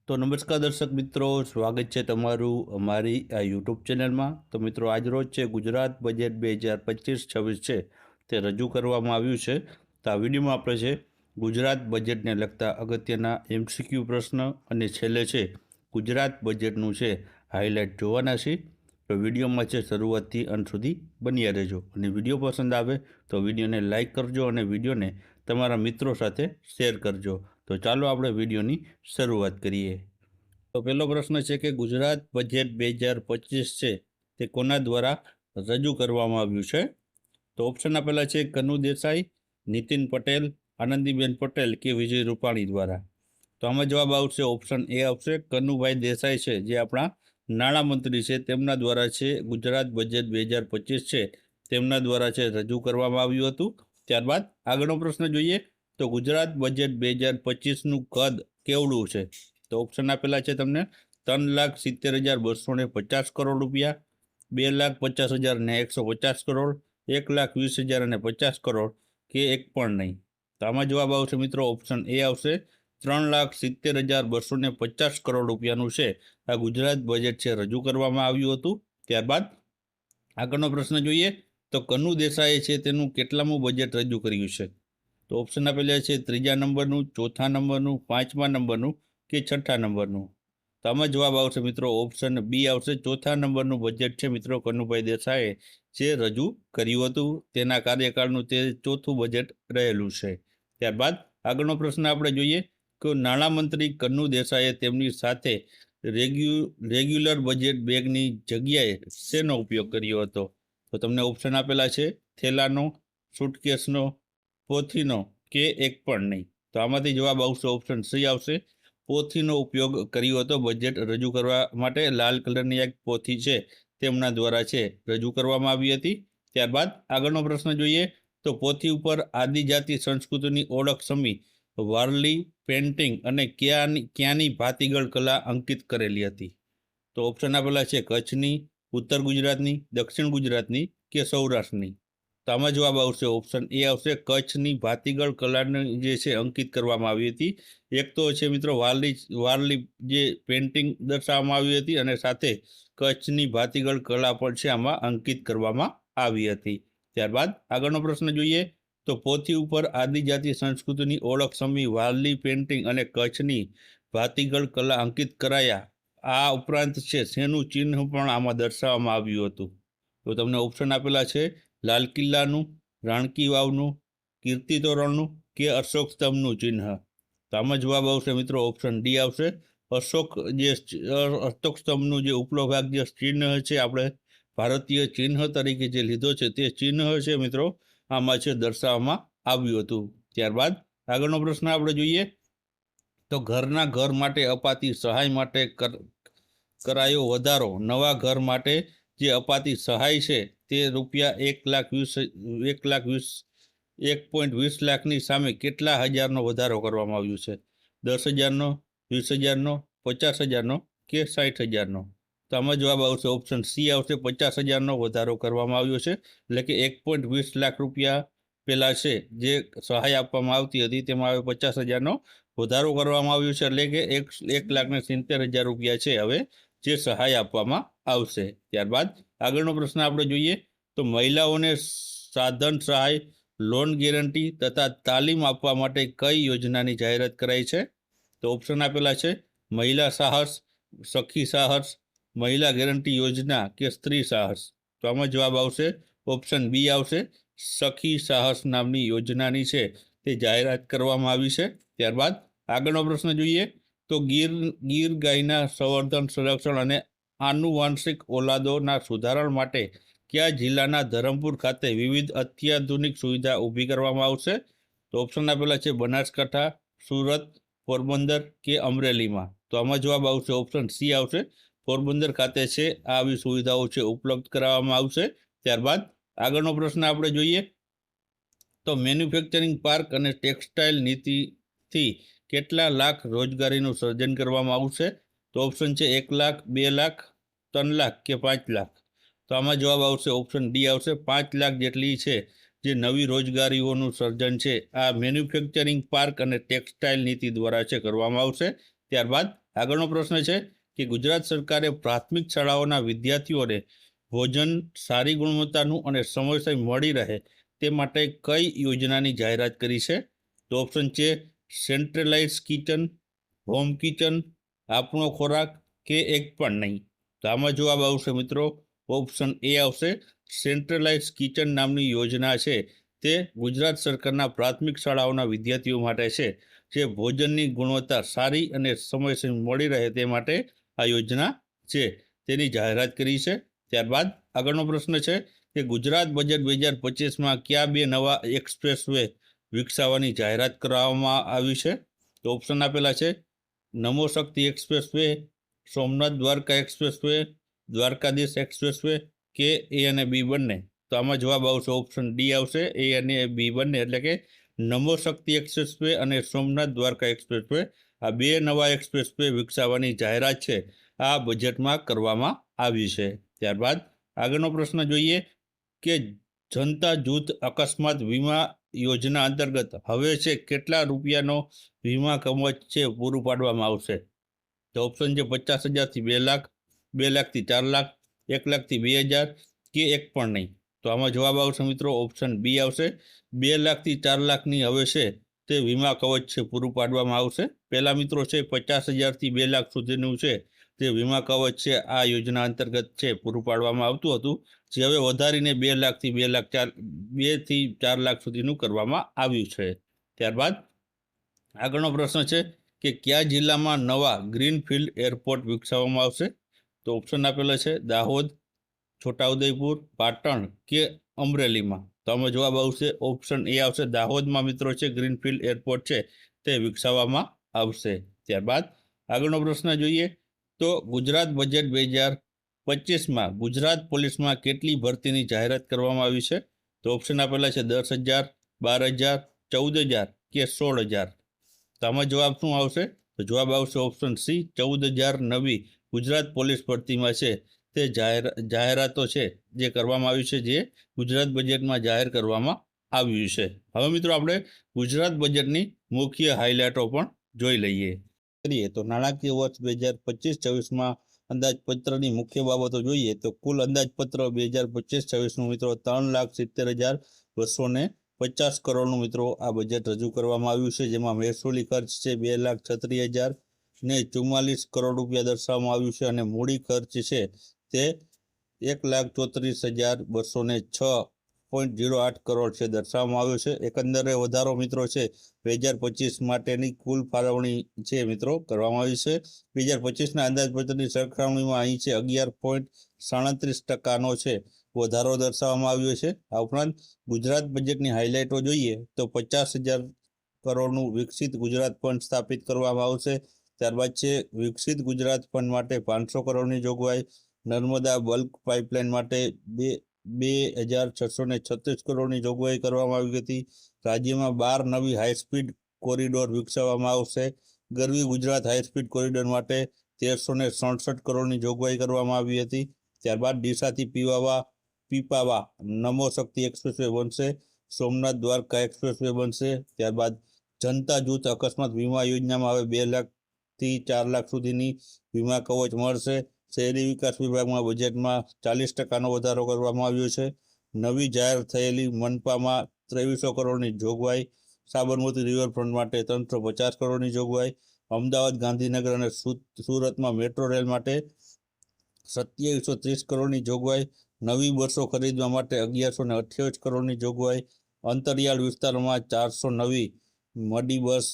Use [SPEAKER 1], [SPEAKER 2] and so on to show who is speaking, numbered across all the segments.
[SPEAKER 1] તો નમસ્કાર દર્શક મિત્રો, સ્વાગત છે તમારું અમારી આ યુટ્યુબ ચેનલમાં. તો મિત્રો, આજ રોજ છે ગુજરાત બજેટ 2025-26 છે તે રજૂ કરવામાં આવ્યું છે. તો આ વિડીયોમાં આપણે છે ગુજરાત બજેટને લગતા અગત્યના MCQ પ્રશ્ન અને છેલ્લે છે ગુજરાત બજેટનું છે હાઇલાઇટ જોવાના છે. તો વિડીયોમાં છે શરૂઆતથી અંત સુધી બન્યા રહેજો અને વિડીયો પસંદ આવે તો વિડીયોને લાઇક કરજો અને વિડીયોને તમારા મિત્રો સાથે શેર કરજો. તો ચાલો આપણે વિડીયોની શરૂઆત કરીએ. તો પહેલો પ્રશ્ન છે કે ગુજરાત બજેટ 2025 છે તે કોના દ્વારા રજૂ કરવામાં આવ્યું છે? તો ઓપ્શન આપેલા છે કનુ દેસાઈ, નીતિન પટેલ, આનંદીબેન પટેલ કે વિજય રૂપાણી દ્વારા. તો આમાં જવાબ આવશે ઓપ્શન એ આવશે. કનુભાઈ દેસાઈ છે જે આપણા નાણામંત્રી છે, તેમના દ્વારા છે ગુજરાત બજેટ 2025 છે તેમના દ્વારા છે રજૂ કરવામાં આવ્યું હતું. ત્યારબાદ આગળનો પ્રશ્ન જોઈએ તો ગુજરાત બજેટ 2025નું કદ કેવડું છે? તો ઓપ્શન આપેલા છે તમને 3,70,250 કરોડ રૂપિયા, 2,50,150 કરોડ, 1,20,050 કરોડ કે એક પણ નહીં. તો આમાં જવાબ આવશે મિત્રો ઓપ્શન એ આવશે. 3,70,250 કરોડ રૂપિયાનું છે આ ગુજરાત બજેટ છે રજૂ કરવામાં આવ્યું હતું. ત્યારબાદ આગળનો પ્રશ્ન જોઈએ તો કનુ દેસાઈએ છે તેનું કેટલામું બજેટ રજૂ કર્યું છે? તો ઓપ્શન આપેલા છે ત્રીજા નંબરનું, ચોથા નંબરનું, પાંચમા નંબરનું કે છઠ્ઠા નંબરનું. તો આમાં જવાબ આવશે મિત્રો ઓપ્શન બી આવશે. ચોથા નંબરનું બજેટ છે મિત્રો કનુભાઈ દેસાઈએ જે રજૂ કર્યું હતું, તેના કાર્યકાળનું તે ચોથું બજેટ રહેલું છે. ત્યારબાદ આગળનો પ્રશ્ન આપણે જોઈએ કે નાણામંત્રી કનુ દેસાઈએ તેમની સાથે રેગ્યુલર બજેટ બેગની જગ્યાએ શેનો ઉપયોગ કર્યો હતો? તો તમને ઓપ્શન આપેલા છે થેલાનો, સુટકેસનો, પોથીનો કે એક પણ નહીં. તો આમાંથી જવાબ આવશે ઓપ્શન સી આવશે. પોથીનો ઉપયોગ કર્યો હતો બજેટ રજૂ કરવા માટે. લાલ કલરની એક પોથી છે તેમના દ્વારા છે રજૂ કરવામાં આવી હતી. ત્યારબાદ આગળનો પ્રશ્ન જોઈએ તો પોથી ઉપર આદિજાતિ સંસ્કૃતિની ઓળખ સમી વારલી પેઇન્ટિંગ અને ક્યાંની ભાતીગળ કલા અંકિત કરેલી હતી? તો ઓપ્શન આપેલા છે કચ્છની, ઉત્તર ગુજરાતની, દક્ષિણ ગુજરાતની કે સૌરાષ્ટ્રની. તો આમાં જવાબ આવશે ઓપ્શન એ આવશે. કચ્છની ભાતીગળ કલાને જે છે અંકિત કરવામાં આવી હતી. એક તો છે મિત્રો વારલી જે પેઇન્ટિંગ દર્શાવવામાં આવી હતી અને સાથે કચ્છની ભાતીગળ કલા પણ છે આમાં અંકિત કરવામાં આવી હતી. ત્યારબાદ આગળનો પ્રશ્ન જોઈએ તો પોથી ઉપર આદિજાતિ સંસ્કૃતિની ઓળખ સમી વારલી પેઇન્ટિંગ અને કચ્છની ભાતીગળ કલા અંકિત કરાયા. આ ઉપરાંત છે શેનું ચિહ્ન પણ આમાં દર્શાવવામાં આવ્યું હતું? તો તમને ઓપ્શન આપેલા છે લાલ કિલ્લાનું, રાણકી વાવનું, કીર્તિ તોરણનું કે અશોક સ્તંભનું ચિહ્ન. તો આમાં જવાબ આવશે મિત્રો ઓપ્શન ડી આવશે. અશોક સ્તંભનું જે ઉપલો ભાગ જે ચિહ્ન છે આપણે ભારતીય ચિહ્ન તરીકે જે લીધો છે તે ચિહ્ન છે મિત્રો આમાં છે દર્શાવવામાં આવ્યું હતું. ત્યારબાદ આગળનો પ્રશ્ન આપણે જોઈએ તો ઘરના ઘર માટે અપાતી સહાય માટે કરાયો વધારો. નવા ઘર માટે જે અપાતી સહાય છે તે રૂપિયા 1,20,000 લાખની સામે કેટલા હજારનો વધારો કરવામાં આવ્યો છે? 10,000નો, 20,000નો, 50,000નો કે 60,000નો? તો આમાં જવાબ આવશે ઓપ્શન સી આવશે. 50,000નો વધારો કરવામાં આવ્યો છે. એટલે કે 1,20 લાખ રૂપિયા પહેલાં છે જે સહાય આપવામાં આવતી હતી તેમાં હવે 50,000નો વધારો કરવામાં આવ્યો છે. એટલે કે 1,70,000 રૂપિયા છે હવે જે સહાય આપવામાં આવશે. ત્યારબાદ આગળનો પ્રશ્ન આપણે જોઈએ તો મહિલાઓને સાધન સહાય, લોન ગેરંટી તથા તાલીમ આપવા માટે કઈ યોજનાની જાહેરાત કરાઈ છે? તો ઓપ્શન આપેલા છે મહિલા સાહસ, સખી સાહસ, મહિલા ગેરંટી યોજના કે સ્ત્રી સાહસ. તો આમાં જવાબ આવશે ઓપ્શન બી આવશે. સખી સાહસ નામની યોજનાની છે તે જાહેરાત કરવામાં આવી છે. ત્યારબાદ આગળનો પ્રશ્ન જોઈએ તો ગીર ગાયના સંવર્ધન, સંરક્ષણ અને આનુવાંશિક ઓલાદોના સુધારણ માટે કયા જિલ્લાના ધરમપુર ખાતે વિવિધ અત્યાધુનિક સુવિધા ઊભી કરવામાં આવશે? તો ઓપ્શન આપેલા છે બનાસકાંઠા, સુરત, પોરબંદર કે અમરેલીમાં. તો આમાં જવાબ આવશે ઓપ્શન સી આવશે. પોરબંદર ખાતે છે આવી સુવિધાઓ છે ઉપલબ્ધ કરાવવામાં આવશે. ત્યારબાદ આગળનો પ્રશ્ન આપણે જોઈએ તો મેન્યુફેક્ચરિંગ પાર્ક અને ટેક્સટાઇલ નીતિથી કેટલા લાખ રોજગારીનું સર્જન કરવામાં આવશે? તો ઓપ્શન છે 1 લાખ, 2 લાખ, 3 લાખ કે 5 લાખ? તો આમાં જવાબ આવશે ઓપ્શન ડી આવશે. 5 લાખ જેટલી છે જે નવી રોજગારીઓનું સર્જન છે આ મેન્યુફેક્ચરિંગ પાર્ક અને ટેક્સટાઇલ નીતિ દ્વારા છે કરવામાં આવશે. ત્યારબાદ આગળનો પ્રશ્ન છે કે ગુજરાત સરકારે પ્રાથમિક શાળાઓના વિદ્યાર્થીઓને ભોજન સારી ગુણવત્તાનું અને સમયસર મળી રહે તે માટે કઈ યોજનાની જાહેરાત કરી છે? તો ઓપ્શન છે સેન્ટ્રલાઇઝ કિચન, હોમ કિચન, આપણો ખોરાક કે એક પણ નહીં. તો આમાં જવાબ આવશે મિત્રો ઓપ્શન એ આવશે. સેન્ટ્રલાઇઝ કિચન નામની યોજના છે તે ગુજરાત સરકારના પ્રાથમિક શાળાઓના વિદ્યાર્થીઓ માટે છે, જે ભોજનની ગુણવત્તા સારી અને સમયસર મળી રહે તે માટે આ યોજના છે તેની જાહેરાત કરી છે. ત્યારબાદ આગળનો પ્રશ્ન છે કે ગુજરાત બજેટ 2025માં કયા બે નવા એક્સપ્રેસ વે વિકસાવવાની જાહેરાત કરવામાં આવી છે? તો ઓપ્શન આપેલા છે Namo Shakti express way, Somnath Dwarka express way, Dwarkadhish express way કે એ અને બી બંને. તો આમાં જવાબ આવશે ઓપ્શન ડી આવશે, એ અને બી બંને, એટલે કે નમો શક્તિ એક્સપ્રેસ વે અને સોમનાથ દ્વારકા એક્સપ્રેસ વે આ બે નવા એક્સપ્રેસ વે વિકસાવવાની જાહેરાત છે આ બજેટમાં કરવામાં આવી છે. ત્યારબાદ આગળનો પ્રશ્ન જોઈએ કે જનતા જૂથ અકસ્માત વીમા યોજના અંતર્ગત હવે છે કેટલા રૂપિયાનો વીમા કવચ છે પૂરું પાડવામાં આવશે? તો ઓપ્શન છે 50,000થી 2 લાખ, 2 લાખથી 4 લાખ, 1 લાખથી 2,000 કે એક પણ નહીં. તો આમાં જવાબ આવશે મિત્રો ઓપ્શન બી આવશે. 2 લાખથી 4 લાખની હવે છે તે વીમા કવચ છે પૂરું પાડવામાં આવશે. પહેલા મિત્રો છે 50,000થી 2 લાખ સુધીનું છે તે વીમા કવચ છે આ યોજના અંતર્ગત છે પૂરું પાડવામાં આવતું હતું, જે હવે વધારીને 2 લાખથી 2 થી 4 લાખ સુધીનું કરવામાં આવ્યું છે. ત્યારબાદ આગળનો પ્રશ્ન છે કે કયા જિલ્લામાં નવા ગ્રીનફિલ્ડ એરપોર્ટ વિકસાવવામાં આવશે? તો ઓપ્શન આપેલા છે દાહોદ, છોટાઉદેપુર, પાટણ કે અમરેલીમાં. તો આમાં જવાબ આવશે ઓપ્શન એ આવશે. દાહોદમાં મિત્રો છે ગ્રીનફિલ્ડ એરપોર્ટ છે તે વિકસાવવામાં આવશે. ત્યારબાદ આગળનો પ્રશ્ન જોઈએ તો ગુજરાત બજેટ 2025માં ગુજરાત પોલીસમાં કેટલી ભરતીની જાહેરાત કરવામાં આવી છે? તો ઓપ્શન આપેલા છે 10,000, 12,000, 14,000 કે 16,000. તો આમાં જવાબ શું આવશે? તો જવાબ આવશે ઓપ્શન સી, 14,000 નવી ગુજરાત પોલીસ ભરતીમાં છે તે જાહેરાતો છે જે કરવામાં આવી છે, જે ગુજરાત બજેટમાં જાહેર કરવામાં આવ્યું છે. હવે મિત્રો આપણે ગુજરાત બજેટની મુખ્ય હાઇલાઇટો પણ જોઈ લઈએ. તો નાણાકીય વર્ષ 2025-26માં અંદાજપત્રની મુખ્ય બાબતો જોઈએ તો કુલ અંદાજપત્ર 2025-26નું મિત્રો 3,70,250 કરોડનું મિત્રો આ બજેટ રજૂ કરવામાં આવ્યું છે, જેમાં મહેસૂલી ખર્ચ છે 2,36,000 ને 44 કરોડ રૂપિયા દર્શાવવામાં આવ્યું છે અને મૂડી ખર્ચ છે તે 1,34,206.08 કરોડ છે દર્શાવવામાં આવ્યો છે. એકંદરે વધારો મિત્રો છે 2025 માટેની કુલ ફાળવણી છે મિત્રો કરવામાં આવી છે. 2025ના અંદાજપત્રની સરખામણીમાં અહીં છે 11.37% છે વધારો દર્શાવવામાં આવ્યો છે. આ ઉપરાંત ગુજરાત બજેટની હાઇલાઇટો જોઈએ તો 50,000 કરોડનું વિકસિત ગુજરાત ફંડ સ્થાપિત કરવામાં આવશે. ત્યારબાદ છે વિકસિત ગુજરાત ફંડ માટે 500 કરોડની જોગવાઈ, નર્મદા બલ્ક પાઇપલાઇન માટે 2,636 કરોડની જોગવાઈ કરવામાં આવી હતી. રાજ્યમાં 12 નવી હાઈસ્પીડ કોરિડોર વિકસાવવામાં આવશે. ગરવી ગુજરાત હાઈસ્પીડ કોરિડોર માટે 1,367 કરોડની જોગવાઈ કરવામાં આવી હતી. ત્યારબાદ ડીસાથી પીપાવા નમો શક્તિ એક્સપ્રેસવે બનશે. સોમનાથ દ્વારકા એક્સપ્રેસવે બનશે. ત્યારબાદ જનતા જૂથ અકસ્માત વીમા યોજનામાં હવે 2 લાખથી 4 લાખ સુધીની વીમા કવચ મળશે. શહેરી વિકાસ વિભાગમાં બજેટમાં 40%નો વધારો કરવામાં આવ્યો છે. નવી જાહેર થયેલી મનપામાં 2300 કરોડની જોગવાઈ, સાબરમતી રિવરફ્રન્ટ માટે 350 કરોડની જોગવાઈ, અમદાવાદ, ગાંધીનગર અને સુરતમાં મેટ્રો રેલ માટે 2730 કરોડની જોગવાઈ, નવી બસો ખરીદવા માટે 1,128 કરોડની જોગવાઈ, અંતરિયાળ વિસ્તારોમાં 400 નવી મડી બસ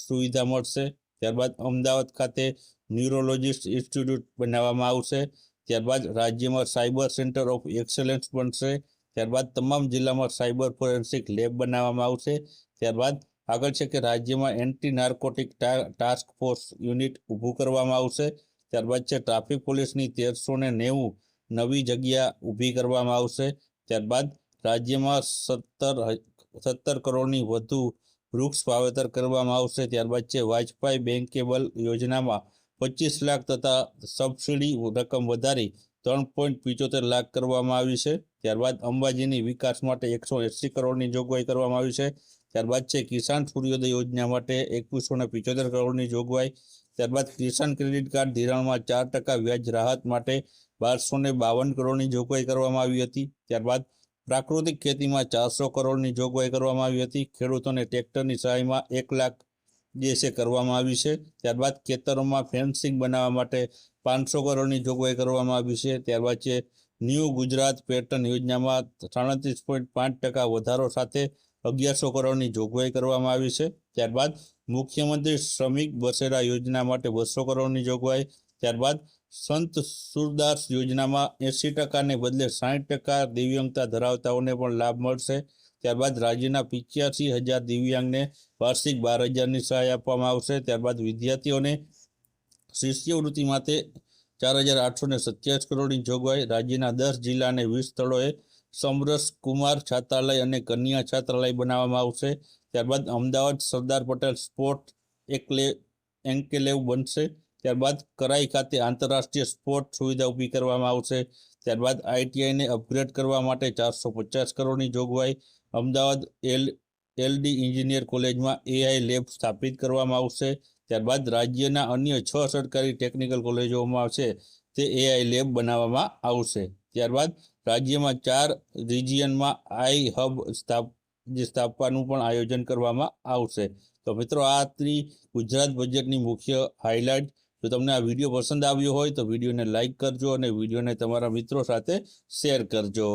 [SPEAKER 1] સુવિધા મળશે. ત્યારબાદ અમદાવાદ ખાતે ન્યુરોલોજીસ્ટ ઇન્સ્ટિટ્યૂટ બનાવવામાં આવશે. ત્યારબાદ રાજ્યમાં સાયબર સેન્ટર ઓફ એક્સેલન્સ બનશે. ત્યારબાદ તમામ જિલ્લામાં સાયબર ફોરેન્સિક લેબ બનાવવામાં આવશે. ત્યારબાદ આગળ છે કે રાજ્યમાં anti narcotic task force unit ઊભું કરવામાં આવશે. ત્યારબાદ છે ટ્રાફિક પોલીસની 1,390 નવી જગ્યા ઊભી કરવામાં આવશે. ત્યારબાદ રાજ્યમાં 17 કરોડની વધુ વૃક્ષ વાવેતર કરવામાં આવશે. ત્યારબાદ છે વાજપાઈ બેન્કેબલ યોજનામાં 25 લાખ તથા સબસિડી રકમ વધારી 3.75 લાખ કરવામાં આવી છે. ત્યારબાદ અંબાજીની વિકાસ માટે 180 કરોડની જોગવાઈ કરવામાં આવી છે. ત્યારબાદ છે કિસાન સૂર્યોદય યોજના માટે 2,175 કરોડની જોગવાઈ. ત્યારબાદ કિસાન ક્રેડિટ કાર્ડ ધિરાણમાં 4% વ્યાજ રાહત માટે 1252 કરોડની જોગવાઈ કરવામાં આવી હતી. ત્યારબાદ પ્રાકૃતિક ખેતીમાં 400 કરોડની જોગવાઈ કરવામાં આવી હતી. ખેડૂતોને ટ્રેક્ટરની સહાયમાં 1 લાખ કરવામાં આવી છે. ત્યારબાદ ખેતરોમાં ફેન્સિંગ બનાવવા માટે 500 કરોડની જોગવાઈ કરવામાં આવી છે. ત્યારબાદ છે ન્યૂ ગુજરાત પેટર્ન યોજનામાં 37.5% વધારો સાથે 1100 કરોડની જોગવાઈ કરવામાં આવી છે. ત્યારબાદ મુખ્યમંત્રી શ્રમિક બસેરા યોજના માટે 200 કરોડની જોગવાઈ. ત્યારબાદ સંત સુરદાસ યોજનામાં 80% ને બદલે 60% દિવ્યાંગતા ધરાવતાઓને પણ લાભ મળશે. ત્યારબાદ રાજ્યના 85,000 દિવ્યાંગને વાર્ષિક 12,000ની સહાય આપવામાં આવશે. ત્યારબાદ વિદ્યાર્થીઓને શિષ્યવૃત્તિ માટે 4,827 કરોડની જોગવાઈ. રાજ્યના 10 જિલ્લા અને 20 સ્થળોએ સમરસ કુમાર છાત્રાલય અને કન્યા છાત્રાલય બનાવવામાં આવશે. ત્યારબાદ અમદાવાદ સરદાર પટેલ સ્પોર્ટ એન્કલેવ બનશે. ત્યારબાદ કરાઈ ખાતે આંતરરાષ્ટ્રીય સ્પોર્ટ સુવિધા ઊભી કરવામાં આવશે. ત્યારબાદ આઈટીઆઈને અપગ્રેડ કરવા માટે 450 કરોડની જોગવાઈ. અમદાવાદ એલડી એન્જિનિયર કોલેજમાં એઆઈ લેબ સ્થાપિત કરવામાં આવશે. ત્યારબાદ રાજ્યના અન્ય 6 સરકારી ટેકનિકલ કોલેજોમાં છે તે એઆઈ લેબ બનાવવામાં આવશે. ત્યારબાદ રાજ્યમાં 4 રિજિયનમાં આઈ હબ સ્થાપવાનું પણ આયોજન કરવામાં આવશે. તો મિત્રો આ હતી ગુજરાત બજેટની મુખ્ય હાઇલાઇટ. જો તમને આ વિડીયો પસંદ આવ્યો હોય તો વિડીયોને લાઇક કરજો અને વિડીયોને તમારા મિત્રો સાથે શેર કરજો.